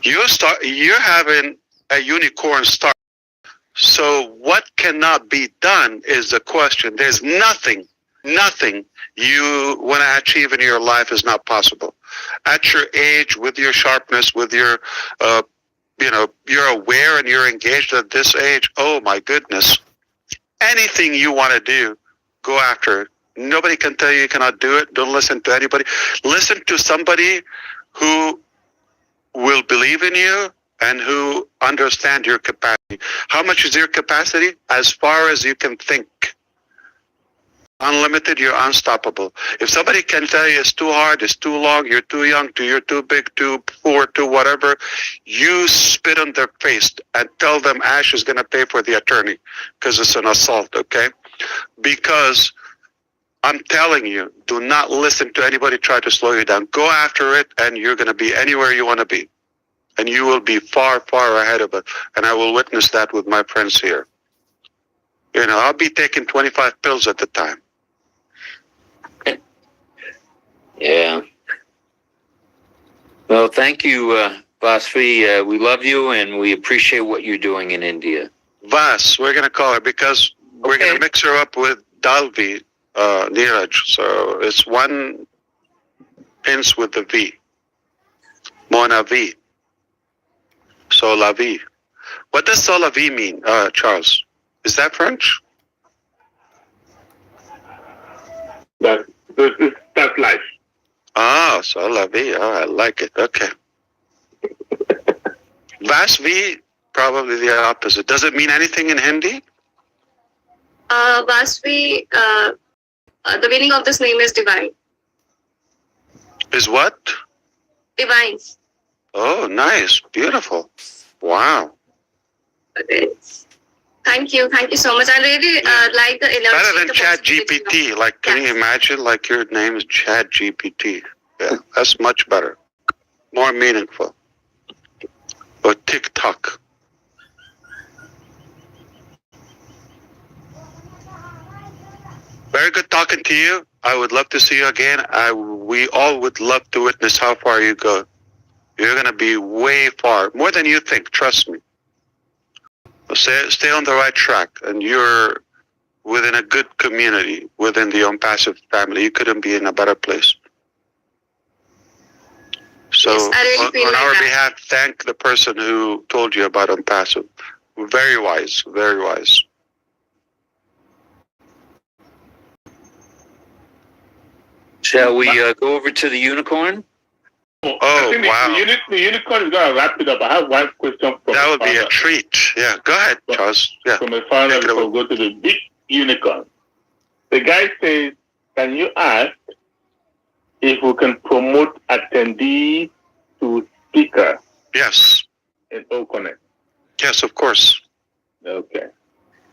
You're having a unicorn start. So what cannot be done is the question. There's nothing you want to achieve in your life is not possible. At your age, with your sharpness, with your, you're aware and you're engaged at this age. Oh my goodness. Anything you want to do, go after it. Nobody can tell you cannot do it. Don't listen to anybody. Listen to somebody who will believe in you and who understand your capacity. How much is your capacity? As far as you can think. Unlimited, you're unstoppable. If somebody can tell you it's too hard, it's too long, you're too young, you're too big, too poor, too whatever, you spit on their face and tell them Ash is going to pay for the attorney because it's an assault, okay? Because I'm telling you, do not listen to anybody try to slow you down. Go after it and you're going to be anywhere you want to be. And you will be far, far ahead of it. And I will witness that with my friends here. I'll be taking 25 pills at the time. Yeah. Well, thank you, Vasvi. We love you and we appreciate what you're doing in India. Vas, we're going to call her because we're going to mix her up with Dalvi, Neeraj. So it's one ends with the V. Mona V. So la vie. What does so la vie mean, Charles? Is that French? That's life. Ah, so la vie. Oh, I like it. Okay. Vasvi, probably the opposite. Does it mean anything in Hindi? Vasvi, the meaning of this name is divine. Is what? Divine. Oh, nice. Beautiful. Wow. Okay. Thank you so much. I really like the energy. Better than Chat GPT. Like, can you imagine? Like, your name is Chat GPT. Yeah, that's much better. More meaningful. Or TikTok. Very good talking to you. I would love to see you again. We all would love to witness how far you go. You're going to be way far, more than you think, trust me. Stay on the right track, and you're within a good community, within the Onpassive family. You couldn't be in a better place. So, yes, really on our behalf, thank the person who told you about Onpassive. Very wise, very wise. Shall we go over to the unicorn? Oh, wow. The unicorn is going to wrap it up. I have one question from that would be a treat. Yeah, go ahead, Charles. Yeah. From a founder, we'll go to the big unicorn. The guy says, can you ask if we can promote attendee to speaker? Yes. In OConnect. Yes, of course. Okay.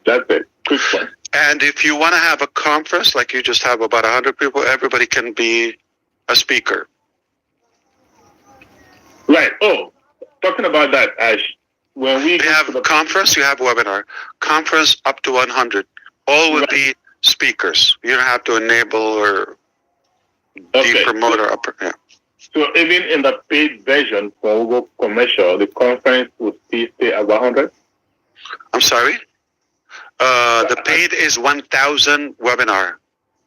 That's it. Quick one. And if you want to have a conference, like you just have about 100 people, everybody can be a speaker. Right. Oh, talking about that, Ash. When we have a conference, you have webinar. Conference up to 100. All would be speakers. You don't have to enable or de-promote or upper. Yeah. So even in the paid version, when we go commercial, the conference would still stay at 100? I'm sorry? The paid is 1,000 webinar.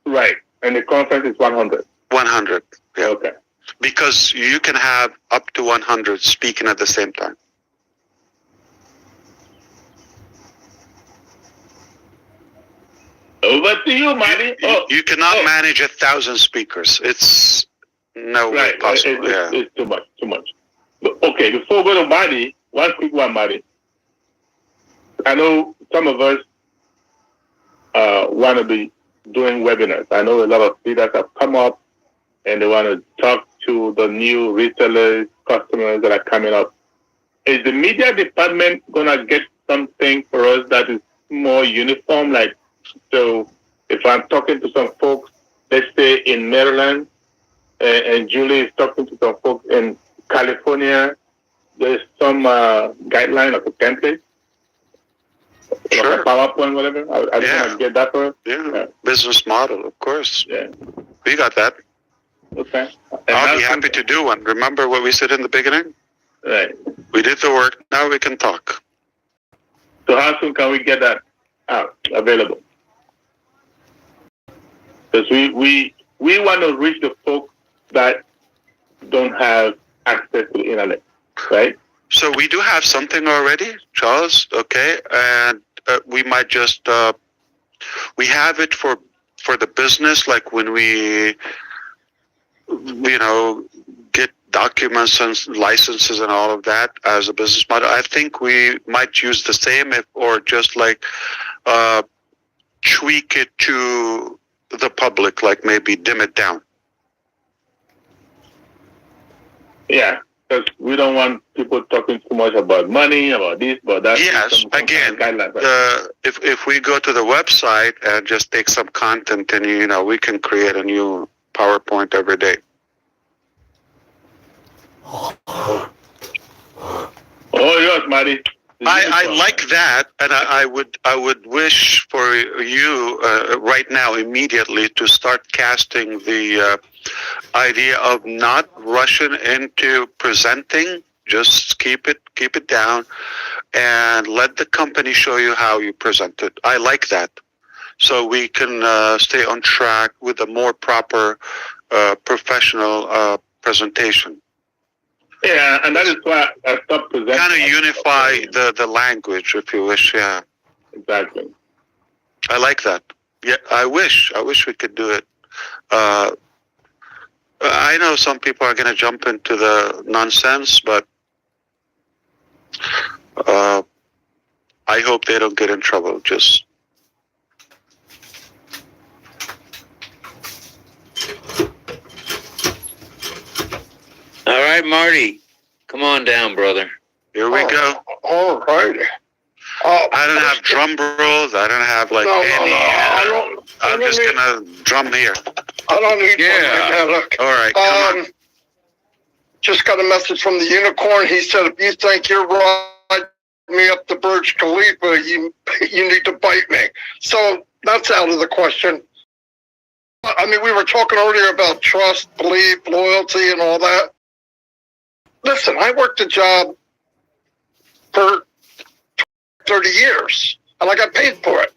Right. And the conference is 100? 100. Yeah. Okay. Because you can have up to 100 speaking at the same time. Over to you, Marty. You cannot manage 1,000 speakers. It's no way possible. It's too much. But, okay, before we go to Marty, one quick one, Marty. I know some of us want to be doing webinars. I know a lot of leaders have come up and they want to talk to the new resellers, customers that are coming up. Is the media department going to get something for us that is more uniform? Like, so if I'm talking to some folks, let's say in Maryland, and Julie is talking to some folks in California, there's some guideline of a template? Sure. Like a PowerPoint, whatever? I just want to get that for us. Yeah. Business model, of course. Yeah. We got that. Okay. I'll be happy to do one. Remember what we said in the beginning? Right. We did the work. Now we can talk. So how soon can we get that out, available? Because we want to reach the folks that don't have access to the internet, right? So we do have something already, Charles. Okay, and we might just we have it for the business, like when we get documents and licenses and all of that as a business model. I think we might use the same, or just like tweak it to the public, like maybe dim it down. Yeah, because we don't want people talking too much about money, about this, about that. Yes, again, if we go to the website and just take some content, and we can create a new PowerPoint every day. Oh yes, Marty. I like that, and I would wish for you right now, immediately, to start casting the idea of not rushing into presenting. Just keep it down, and let the company show you how you present it. I like that, so we can stay on track with a more proper, professional presentation. Yeah, and that is why I stopped presenting. Kind of unify the language, if you wish. Yeah, exactly. I like that. Yeah, I wish we could do it. I know some people are going to jump into the nonsense, but I hope they don't get in trouble. Just All right, Marty. Come on down, brother. here we go. All right. I don't have drum rolls. I don't have like any. I'm just gonna drum here. I don't need Yeah. one. Look. All right, come on. Just got a message from the unicorn. He said, if you think you're riding me up the Burj Khalifa, you need to bite me. So that's out of the question. I mean, we were talking earlier about trust, belief, loyalty, and all that. Listen, I worked a job for 30 years, and I got paid for it.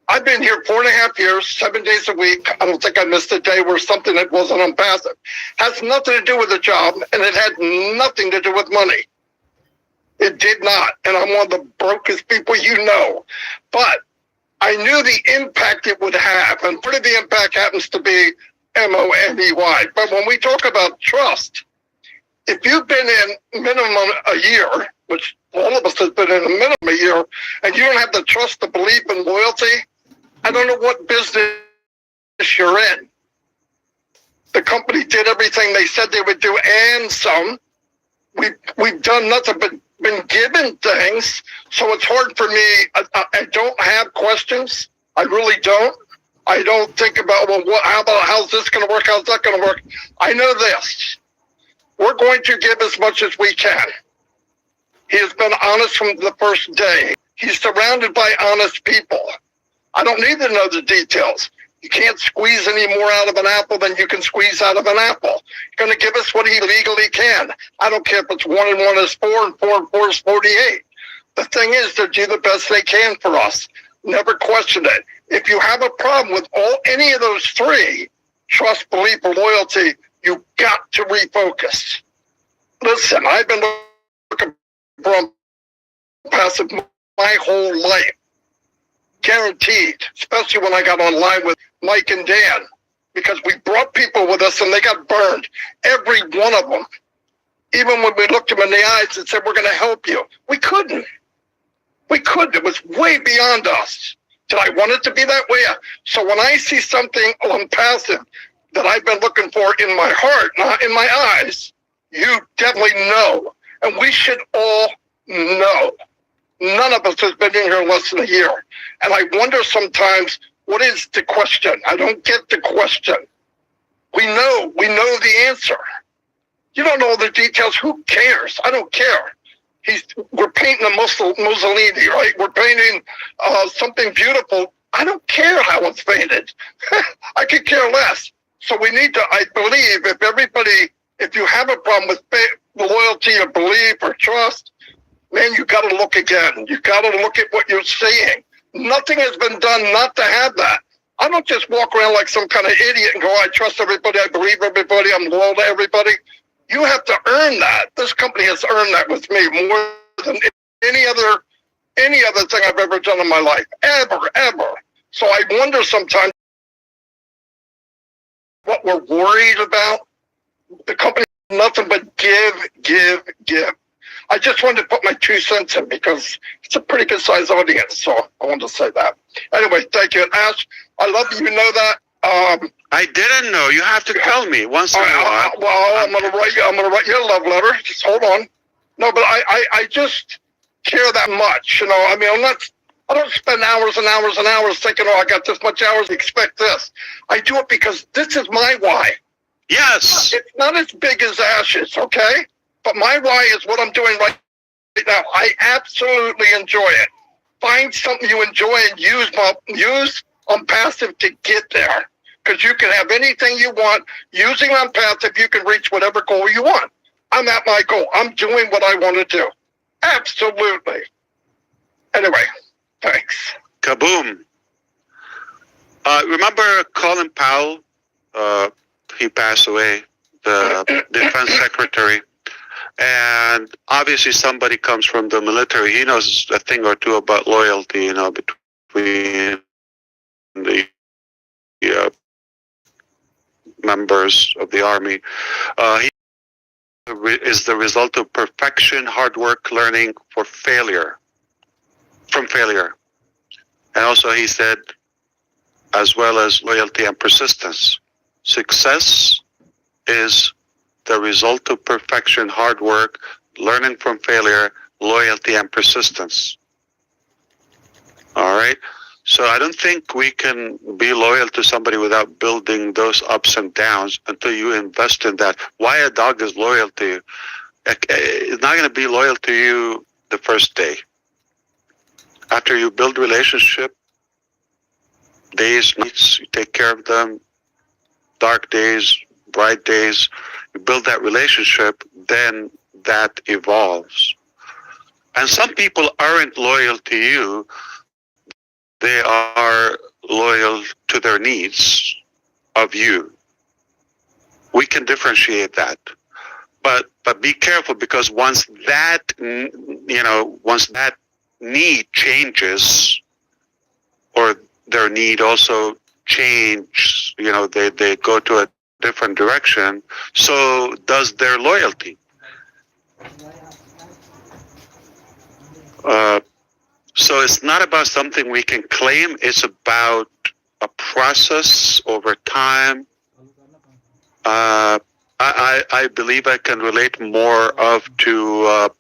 I've been here 4.5 years, 7 days a week. I don't think I missed a day where something that wasn't Onpassive. Has nothing to do with the job, and it had nothing to do with money. It did not, and I'm one of the brokest people you know. But I knew the impact it would have, and part of the impact happens to be MONEY. But when we talk about trust, if you've been in minimum a year, which all of us has been in a minimum a year, and you don't have the trust, the belief, and loyalty, I don't know what business you're in. The company did everything they said they would do, and some. We've done nothing but been given things, so it's hard for me. I don't have questions. I really don't. I don't think about, well, how's this going to work? How's that going to work? I know this. We're going to give as much as we can. He has been honest from the first day. He's surrounded by honest people. I don't need to know the details. You can't squeeze any more out of an apple than you can squeeze out of an apple. He's going to give us what he legally can. I don't care if it's 1 and 1 is 4 and 4 and 4 is 48. The thing is, they do the best they can for us. Never question it. If you have a problem with any of those three, trust, belief, or loyalty, you've got to refocus. Listen, I've been looking for Onpassive my whole life. Guaranteed, especially when I got online with Mike and Dan, because we brought people with us and they got burned. Every one of them. Even when we looked them in the eyes and said, we're going to help you. We couldn't. We couldn't. It was way beyond us. Did I want it to be that way? So when I see something Onpassive that I've been looking for in my heart, not in my eyes, you definitely know. And we should all know. None of us has been in here less than a year. And I wonder sometimes, what is the question? I don't get the question. We know the answer. You don't know the details. Who cares? I don't care. We're painting a Mussolini, right? We're painting something beautiful. I don't care how it's painted. I could care less. So we need to, I believe, if you have a problem with loyalty or belief or trust, man, you got to look again. You got to look at what you're seeing. Nothing has been done not to have that. I don't just walk around like some kind of idiot and go, I trust everybody, I believe everybody, I'm loyal to everybody. You have to earn that. This company has earned that with me more than any other thing I've ever done in my life. Ever. So I wonder sometimes what we're worried about. The company has nothing but give. I just wanted to put my 2 cents in because it's a pretty good sized audience. So I wanted to say that. Anyway, thank you. Ash, I love you. You know that. I didn't know. You have to tell me once in a while. Well, I'm gonna write you a love letter. Just hold on. No, but I just care that much. You know, I mean, I don't spend hours and hours and hours thinking, oh, I got this much hours, expect this. I do it because this is my why. Yes. It's not as big as Ash's, okay? But my why is what I'm doing right now. I absolutely enjoy it. Find something you enjoy and use Onpassive to get there. Because you can have anything you want. Using Onpassive, you can reach whatever goal you want. I'm at my goal. I'm doing what I want to do. Absolutely. Anyway, thanks. Kaboom. Remember Colin Powell? He passed away, the defense secretary. And obviously somebody comes from the military. He knows a thing or two about loyalty, you know, between the members of the army. He is the result of perfection, hard work, learning from failure. And also he said, as well as loyalty and persistence. Success is the result of perfection, hard work, learning from failure, loyalty, and persistence. All right? So I don't think we can be loyal to somebody without building those ups and downs until you invest in that. Why a dog is loyal to you? It's not going to be loyal to you the first day. After you build relationship, days, nights, you take care of them, dark days, bright days, you build that relationship, then that evolves. And some people aren't loyal to you. They are loyal to their needs of you. We can differentiate that. But be careful, because once that need changes, or their need also change, they go to a different direction, so does their loyalty. So it's not about something we can claim, it's about a process over time. I believe I can relate more to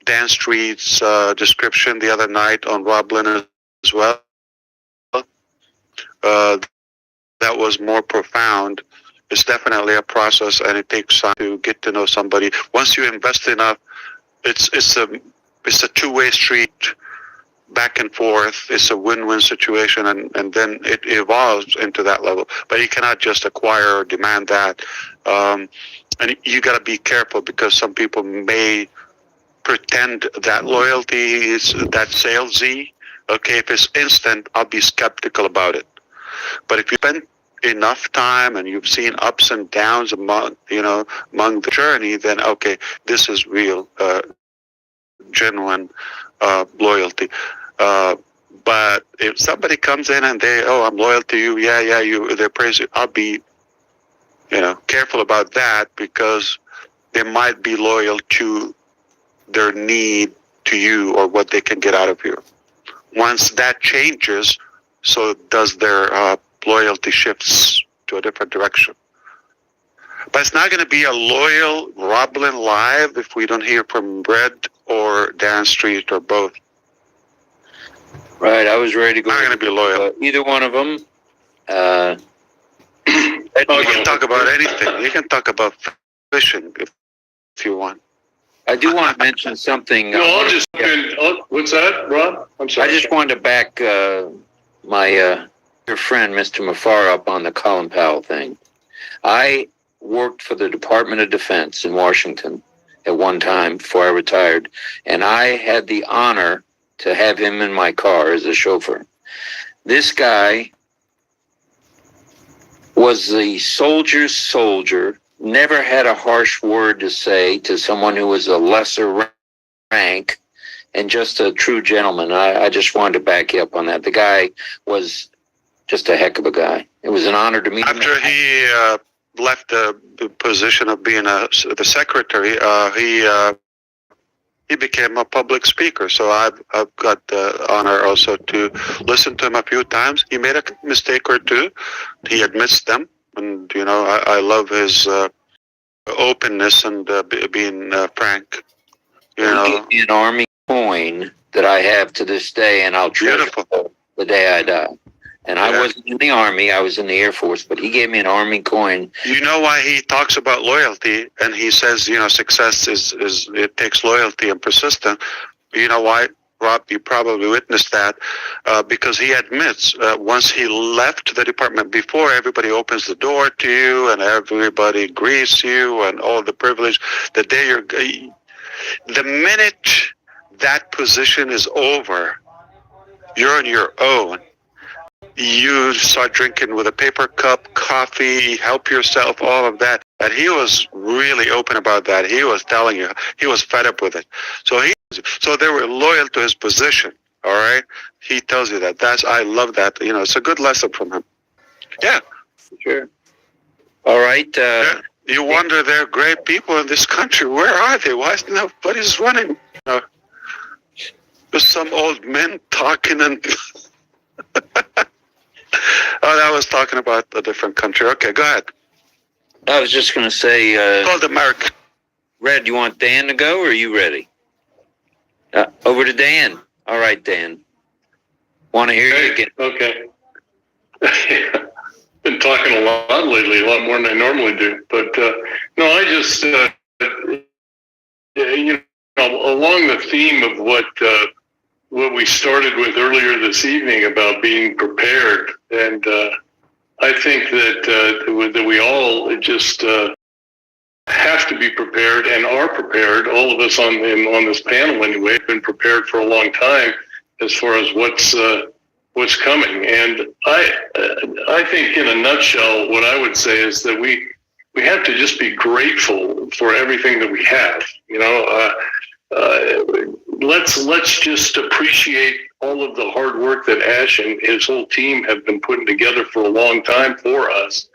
Dan Street's description the other night on Rob Lynn as well. That was more profound. It's definitely a process, and it takes time to get to know somebody. Once you invest enough, it's a two-way street, back and forth. It's a win-win situation, and then it evolves into that level. But you cannot just acquire or demand that. And you got to be careful, because some people may pretend that loyalty is that salesy. Okay, if it's instant, I'll be skeptical about it. But if you spend enough time and you've seen ups and downs among the journey, then okay, this is real, genuine loyalty. But if somebody comes in and I'm loyal to you, they praise you, I'll be, careful about that, because they might be loyal to their need to you or what they can get out of you. Once that changes, so does their loyalty shifts to a different direction. But it's not going to be a loyal Roblin Live if we don't hear from Brett or Dan Street or both. Right, I was ready to go. Not going to be loyal. Either one of them. You can talk about anything. You can talk about fishing if you want. I do want to mention something. What's that, Rob? I'm sorry. I just wanted to back my dear friend, Mr. Mufareh, up on the Colin Powell thing. I worked for the Department of Defense in Washington at one time before I retired, and I had the honor to have him in my car as a chauffeur. This guy was the soldier's soldier, never had a harsh word to say to someone who was a lesser rank, and just a true gentleman. I just wanted to back you up on that. The guy was just a heck of a guy. It was an honor to meet him. After he left the position of being the secretary, he became a public speaker. So I've got the honor also to listen to him a few times. He made a mistake or two. He admits them, and I love his openness and being frank. He gave me an Army coin that I have to this day, and I'll treasure it the day I die. And I wasn't in the Army, I was in the Air Force, but he gave me an Army coin. You know why he talks about loyalty, and he says, success is it takes loyalty and persistence. You know why, Rob? You probably witnessed that, because he admits once he left the department, before everybody opens the door to you and everybody greets you and all the privilege, the minute that position is over, you're on your own. You start drinking with a paper cup, coffee, help yourself, all of that. And he was really open about that. He was telling you he was fed up with it. So they were loyal to his position. All right. He tells you that. I love that. It's a good lesson from him. Yeah. Sure. All right. You wonder, there are great people in this country. Where are they? Why is nobody's running? There's some old men talking and. Oh, I was talking about a different country. Okay, go ahead. I was just going to say... called America. Red, you want Dan to go, or are you ready? Over to Dan. All right, Dan. Want to hear you again. Okay. Been talking a lot lately, a lot more than I normally do. But, no, I just, along the theme of what we started with earlier this evening about being prepared, and I think that we all just have to be prepared and are prepared. All of us on this panel anyway have been prepared for a long time as far as what's coming. And I think in a nutshell, what I would say is that we have to just be grateful for everything that we have. Let's just appreciate all of the hard work that Ash and his whole team have been putting together for a long time for us,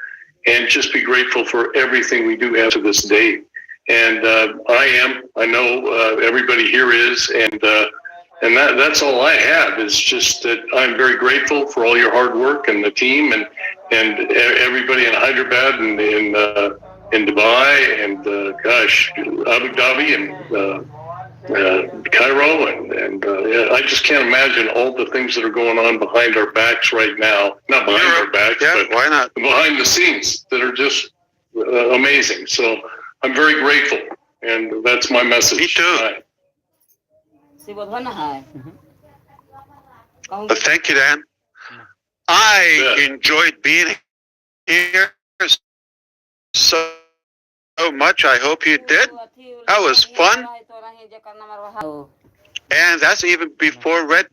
and just be grateful for everything we do have to this day. And I know everybody here is, and that's all I have, is just that I'm very grateful for all your hard work and the team and everybody in Hyderabad and in Dubai and Abu Dhabi and Cairo, and I just can't imagine all the things that are going on behind our backs right now. Not behind our backs, but why not? Behind the scenes that are just amazing. So I'm very grateful, and that's my message. Me too. Thank you, Dan. I enjoyed being here so much. I hope you did. That was fun. And that's even before Red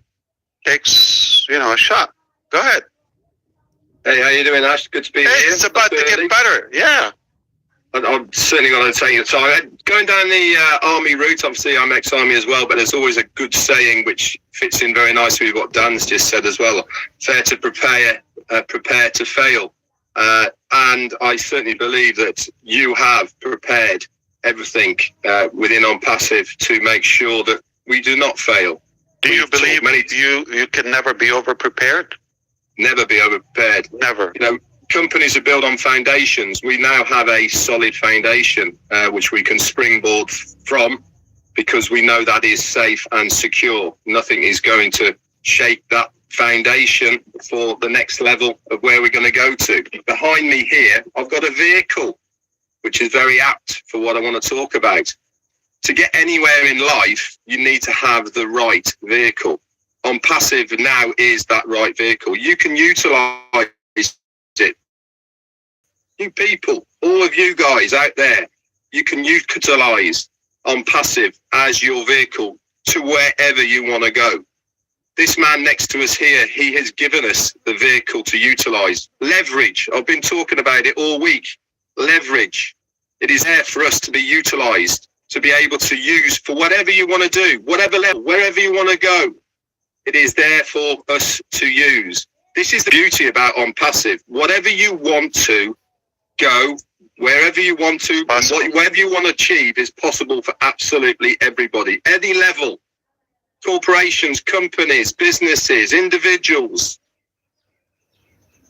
takes, a shot. Go ahead. Hey, how you doing, Ash? Good to be here. It's about to get better. Yeah. I'm certainly going to take your time. Going down the Army route, obviously I'm ex-Army as well, but there's always a good saying which fits in very nicely with what Dan's just said as well. Fair to prepare, prepare to fail. And I certainly believe that you have prepared everything within Onpassive to make sure that we do not fail. Do you believe you can never be over-prepared? Never be over-prepared. Never. Companies are built on foundations. We now have a solid foundation which we can springboard from, because we know that is safe and secure. Nothing is going to shake that foundation for the next level of where we're going to go to. Behind me here, I've got a vehicle, which is very apt for what I want to talk about. To get anywhere in life, you need to have the right vehicle. Onpassive now is that right vehicle. You can utilize it. You people, all of you guys out there, you can utilize Onpassive as your vehicle to wherever you want to go. This man next to us here, he has given us the vehicle to utilize. Leverage. I've been talking about it all week. Leverage. It is there for us to be utilized, to be able to use for whatever you want to do, whatever level, wherever you want to go. It is there for us to use. This is the beauty about Onpassive. Whatever you want to go, wherever you want to, whatever you want to achieve is possible for absolutely everybody. Any level. Corporations, companies, businesses, individuals,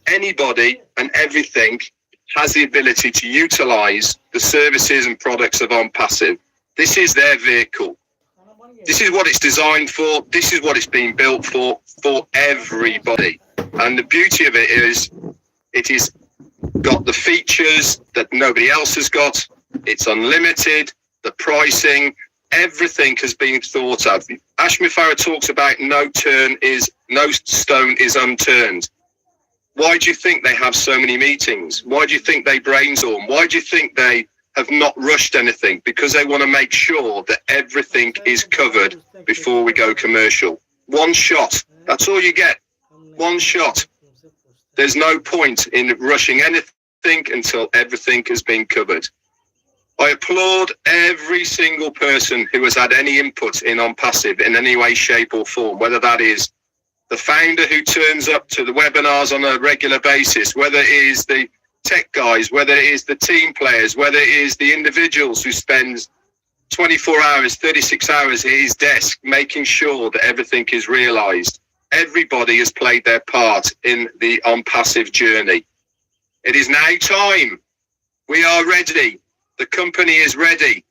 anybody and everything has the ability to utilize the services and products of Onpassive. This is their vehicle. This is what it's designed for. This is what it's been built for everybody. And the beauty of it is got the features that nobody else has got. It's unlimited, the pricing, everything has been thought of. Ash Mufareh talks about no stone is unturned. Why do you think they have so many meetings? Why do you think they brainstorm? Why do you think they have not rushed anything? Because they want to make sure that everything is covered before we go commercial. One shot. That's all you get. One shot. There's no point in rushing anything until everything has been covered. I applaud every single person who has had any input in Onpassive in any way, shape or form, whether that is the founder who turns up to the webinars on a regular basis, whether it is the tech guys, whether it is the team players, whether it is the individuals who spend 24 hours, 36 hours at his desk making sure that everything is realized. Everybody has played their part in the Onpassive journey. It is now time. We are ready. The company is ready.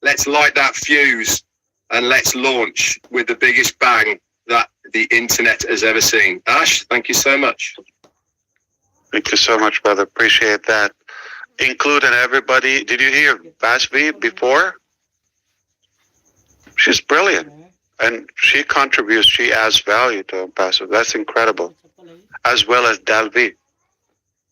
Let's light that fuse and let's launch with the biggest bang that the internet has ever seen. Ash, thank you so much. Thank you so much, brother. Appreciate that. Including everybody. Did you hear Basvi before? She's brilliant. And she contributes, she adds value to Onpassive. That's incredible. As well as Dalvi.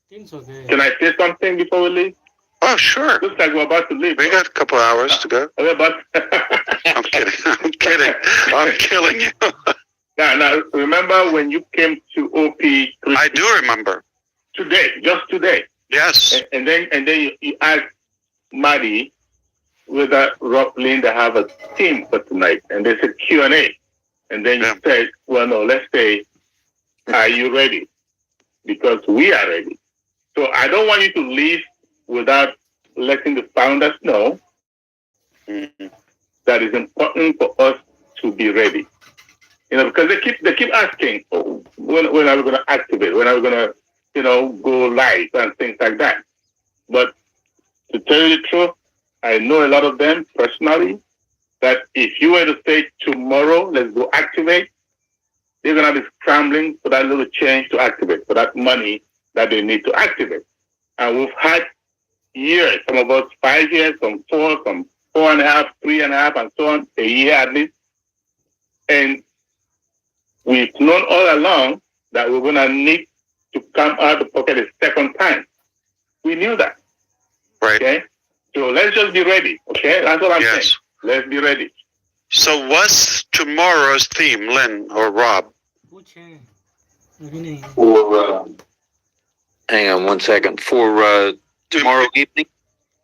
Can I say something before we leave? Oh, sure. Looks like we're about to leave. We got a couple hours to go. We're about I'm kidding. I'm kidding. I'm killing you. Now, remember when you came to OP? I do remember. Today, just today. Yes. And then you asked Maddie whether Rob Linda have a team for tonight, and they said Q&A. And then you said, well, no, let's say, are you ready? Because we are ready. So I don't want you to leave without letting the founders know that it's important for us to be ready. You know, because they keep asking, oh, when are we going to activate? When are we going to, go live and things like that? But to tell you the truth, I know a lot of them personally, that if you were to say tomorrow, let's go activate, they're going to be scrambling for that little change to activate, for that money that they need to activate. And we've had years, some of us 5 years, some 4, some 4.5, 3.5, and so on, a year at least. And we've known all along that we're going to need to come out of the pocket a second time. We knew that. Right. Okay? So let's just be ready. Okay? That's what I'm saying. Let's be ready. So what's tomorrow's theme, Lynn or Rob? For, hang on one second. For tomorrow evening?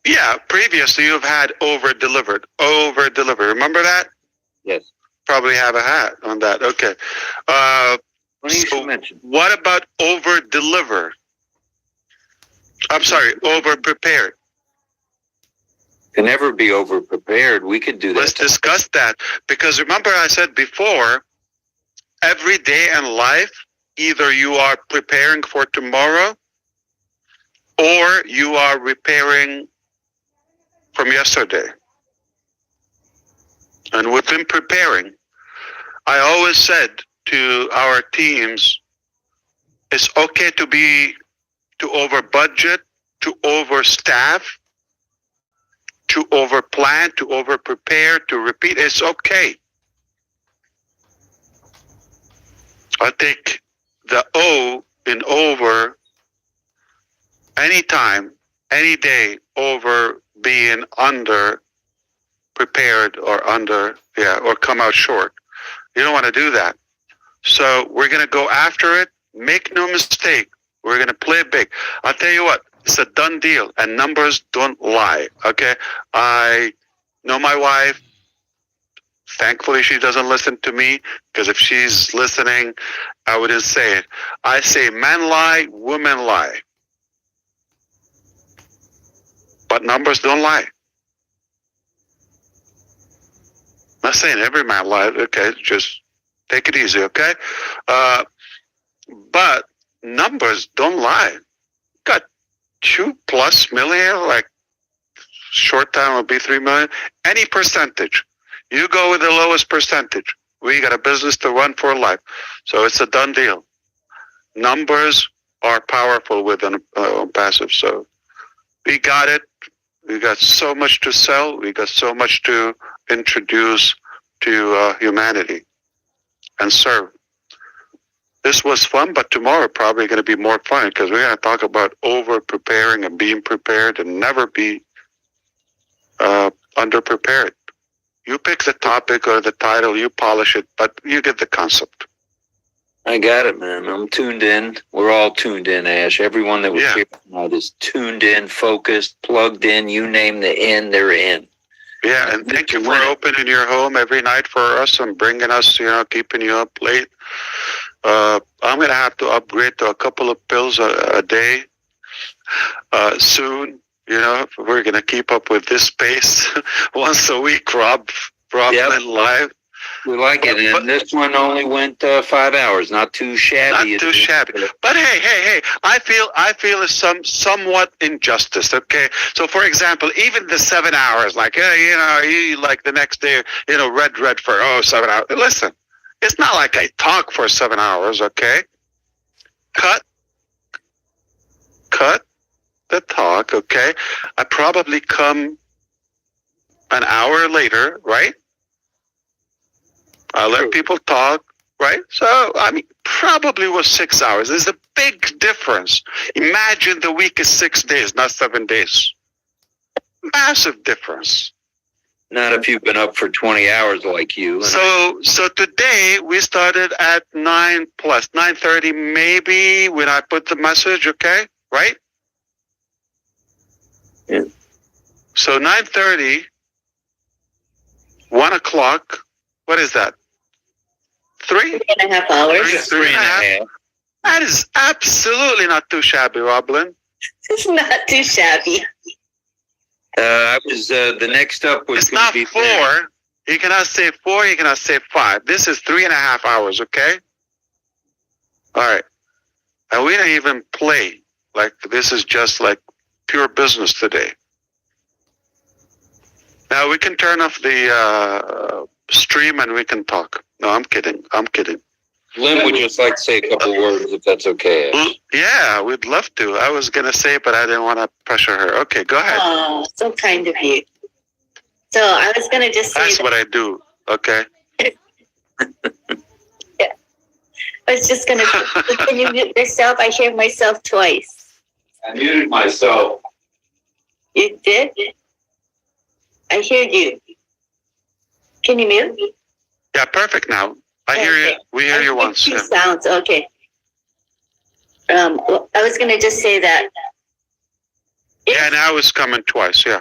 Yeah, previously you've had over-delivered. Over-delivered. Remember that? Yes. Probably have a hat on that. Okay. So what about over-deliver? I'm sorry, over-prepared. Can never be over-prepared. We could do that. Let's discuss that. Because remember I said before, every day in life, either you are preparing for tomorrow or you are repairing from yesterday. And we've been preparing. I always said to our teams, it's okay to over budget, to overstaff, to over plan, to over prepare, to repeat. It's okay. I think the O in over, anytime, any day, over being under prepared or or come out short. You don't want to do that. So we're going to go after it. Make no mistake. We're going to play big. I'll tell you what, it's a done deal, and numbers don't lie. Okay. I know my wife. Thankfully, she doesn't listen to me, because if she's listening, I wouldn't say it. I say men lie, women lie. But numbers don't lie. I'm not saying every man lies. Okay, just take it easy, okay? But numbers don't lie. Got 2+ million, like short time will be 3 million. Any percentage. You go with the lowest percentage. We got a business to run for life. So it's a done deal. Numbers are powerful with Onpassive. So we got it. We got so much to sell. We got so much to introduce to humanity and serve. This was fun, but tomorrow probably going to be more fun, because we're going to talk about over-preparing and being prepared and never be under-prepared. You pick the topic or the title, you polish it, but you get the concept. I got it, man. I'm tuned in. We're all tuned in, Ash. Everyone that was here tonight is tuned in, focused, plugged in. You name the in, they're in. Yeah, and thank you for opening your home every night for us and bringing us, keeping you up late. I'm going to have to upgrade to a couple of pills a day soon. We're going to keep up with this pace once a week, Rob live. We like it. And this one only went 5 hours. Not too shabby. Not too shabby. But hey, I feel it's somewhat injustice. Okay. So for example, even the 7 hours, like, you like the next day, red for 7 hours. Listen, it's not like I talk for 7 hours. Okay. Cut the talk. Okay. I probably come an hour later, right? I let people talk, right? So, probably was 6 hours. There's a big difference. Imagine the week is 6 days, not 7 days. Massive difference. Not if you've been up for 20 hours like you. So today we started at 9:30 maybe when I put the message, okay? Right? Yeah. So 9:30, 1 o'clock, what is that? 3.5 hours. 3.5. That is absolutely not too shabby, Roblin. It's not too shabby. I was the next up was. It's not 4. You cannot say 4. You cannot say 5. This is 3.5 hours. Okay. All right. And we don't even play. Like, this is just like pure business today. Now we can turn off the stream and we can talk. No, I'm kidding. Lynn would just like to say a couple words, if that's okay. Yeah, we'd love to. I was going to say, but I didn't want to pressure her. Okay, go ahead. Oh, so kind of you. So I was going to just say... That's what I do, okay? Yeah. I was just going to... Can you mute yourself? I hear myself twice. I muted myself. You did? I hear you. Can you mute? Yeah, perfect now. I hear you. We hear you once. Yeah. Sounds okay. Well, I was going to just say that. Yeah, now it's coming twice. Yeah.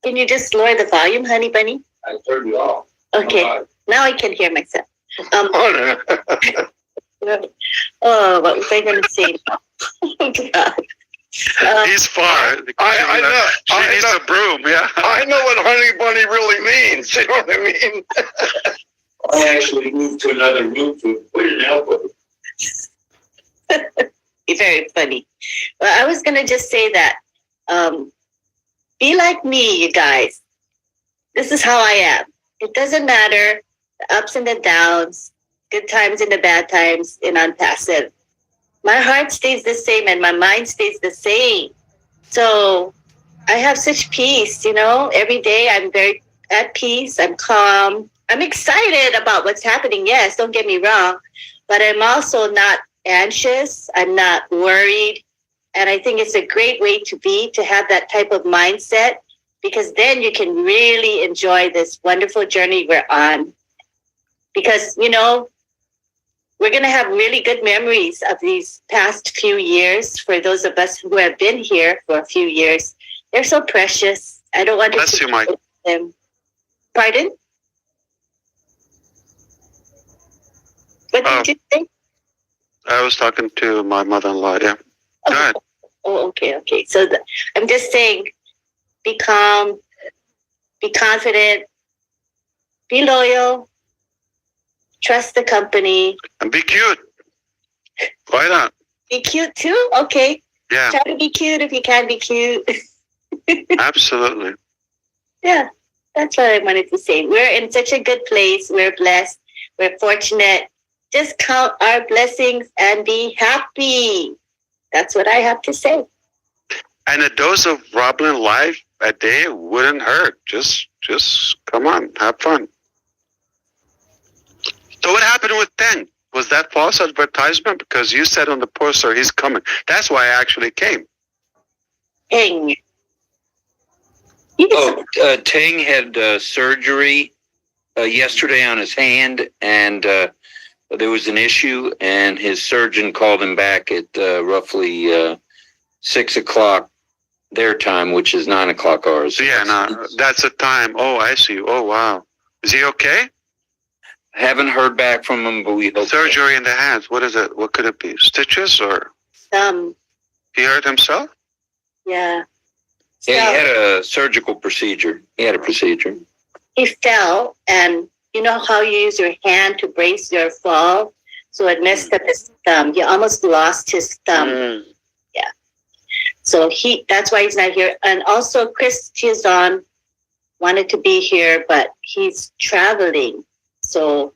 Can you just lower the volume, honey bunny? I turned it off. Okay. Now I can hear myself. Oh, what was I going to say? Oh, God. He's far. I know. She needs a broom, yeah. I know what honey bunny really means. You know what I mean? I actually moved to another room to put it out with You're very funny. Well, I was going to just say that be like me, you guys. This is how I am. It doesn't matter the ups and the downs, good times and the bad times in Onpassive. My heart stays the same and my mind stays the same. So I have such peace, Every day I'm very at peace. I'm calm. I'm excited about what's happening. Yes, don't get me wrong. But I'm also not anxious. I'm not worried. And I think it's a great way to have that type of mindset, because then you can really enjoy this wonderful journey we're on. Because, you know, we're going to have really good memories of these past few years for those of us who have been here for a few years. They're so precious. I don't want to Bless you, Mike. them. Pardon? What did you say? I was talking to my mother-in-law. Yeah. Go ahead. Oh, okay. So I'm just saying, be calm, be confident, be loyal, trust the company. And be cute. Why not? Be cute too? Okay. Yeah. Try to be cute if you can be cute. Absolutely. Yeah, that's what I wanted to say. We're in such a good place. We're blessed. We're fortunate. Just count our blessings and be happy. That's what I have to say. And a dose of Roblin Live a day wouldn't hurt. Just come on, have fun. So what happened with Teng? Was that false advertisement? Because you said on the poster he's coming. That's why I actually came. Teng. Tang had surgery yesterday on his hand, and there was an issue, and his surgeon called him back at roughly 6 o'clock their time, which is 9 o'clock ours. Yeah, no, that's the time. Oh, I see. Oh, wow. Is he okay? Haven't heard back from him, but we hope. Surgery in the hands. What is it? What could it be? Stitches or? He hurt himself? Yeah. Yeah, he had a surgical procedure. He had a procedure. He fell, and you know how you use your hand to brace your fall? So it messed up his thumb. He almost lost his thumb. Yeah. So that's why he's not here. And also Chris Chizon wanted to be here, but he's traveling. So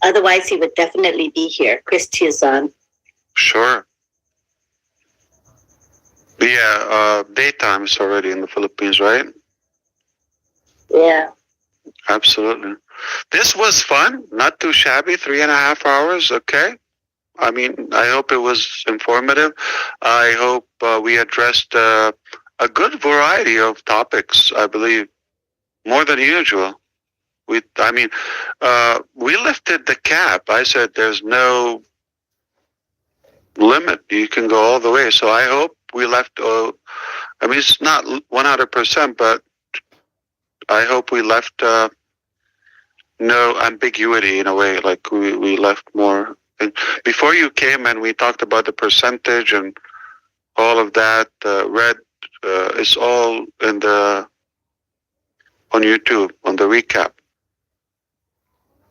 otherwise he would definitely be here. Chris Chizon. Sure. Yeah, daytime is already in the Philippines, right? Yeah. Absolutely. This was fun, not too shabby, 3.5 hours, okay? I mean, I hope it was informative. I hope we addressed a good variety of topics, I believe, more than usual. We lifted the cap. I said there's no limit. You can go all the way. So I hope we left, it's not 100%, but I hope we left no ambiguity in a way, like we left more. And before you came and we talked about the percentage and all of that, Red is all on YouTube, on the recap.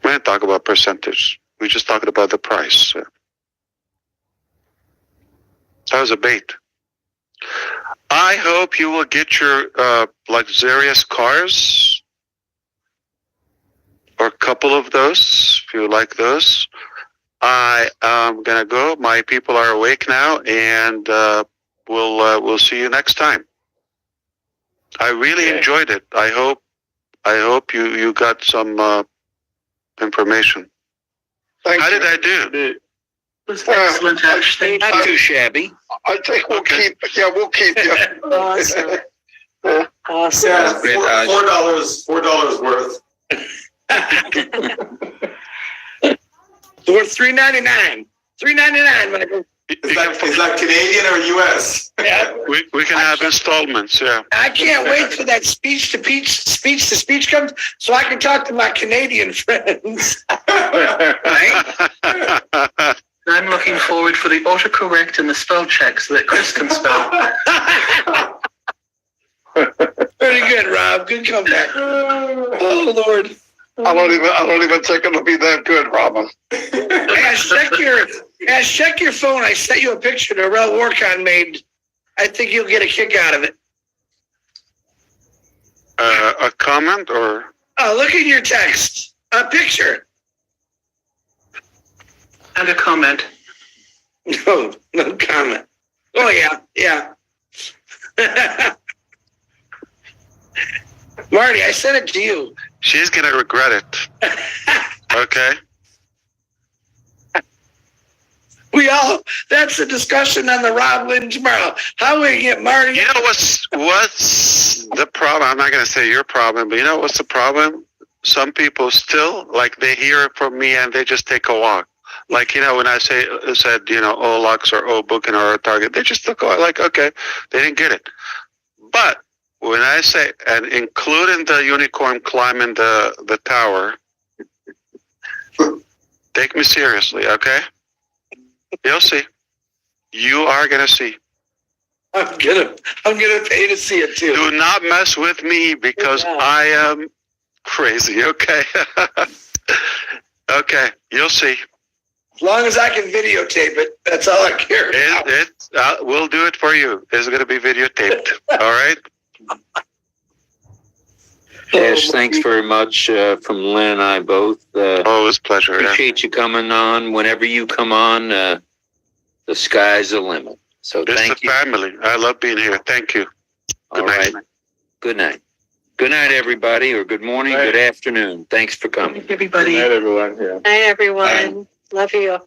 We didn't talk about percentage. We just talked about the price. That was a bait. I hope you will get your luxurious cars, or a couple of those, if you like those. I am gonna go. My people are awake now, and we'll see you next time. I really enjoyed it. I hope you got some information. How did I do? It was excellent, Ash. Thank you. Not too shabby. I think we'll keep you. Awesome. Awesome. Yeah, $4 worth. It's worth $3.99. $3.99. Is that Canadian or U.S.? Yeah. We can have installments. Yeah. I can't wait till that speech to speech comes, so I can talk to my Canadian friends. I'm looking forward for the autocorrect and the spell check so that Chris can spell. Very good, Rob. Good comeback. Oh Lord. I don't even think it'll be that good, Robin. Check your phone. I sent you a picture that Rel Warcon made. I think you'll get a kick out of it. A comment or? Oh, look at your text. A picture. And a comment. No comment. Oh yeah. Marty, I sent it to you. She's gonna regret it. Okay. That's the discussion on the Rob Lynn tomorrow. How we get Marty? You know what's the problem? I'm not going to say your problem, but you know what's the problem? Some people still, like, they hear it from me and they just take a walk. Like, when I said, oh, Lux or oh, Booking or Target, they just took a walk. Like, okay, they didn't get it. But when I say, and including the unicorn climbing the tower, take me seriously, okay? You'll see. You are gonna see. I'm gonna pay to see it too. Do not mess with me because I am crazy. Okay. Okay. You'll see. As long as I can videotape it, that's all I care about. We'll do it for you. It's gonna be videotaped. All right. Ash, thanks very much from Lynn and I both. Always a pleasure. Appreciate you coming on. Whenever you come on, the sky's the limit. So thank you. Family. I love being here. Thank you. Good night. Right. Good night. Good night, everybody, or good morning, good afternoon. Thanks for coming. Everybody. Good night, everyone. Yeah. Night, everyone. Love you.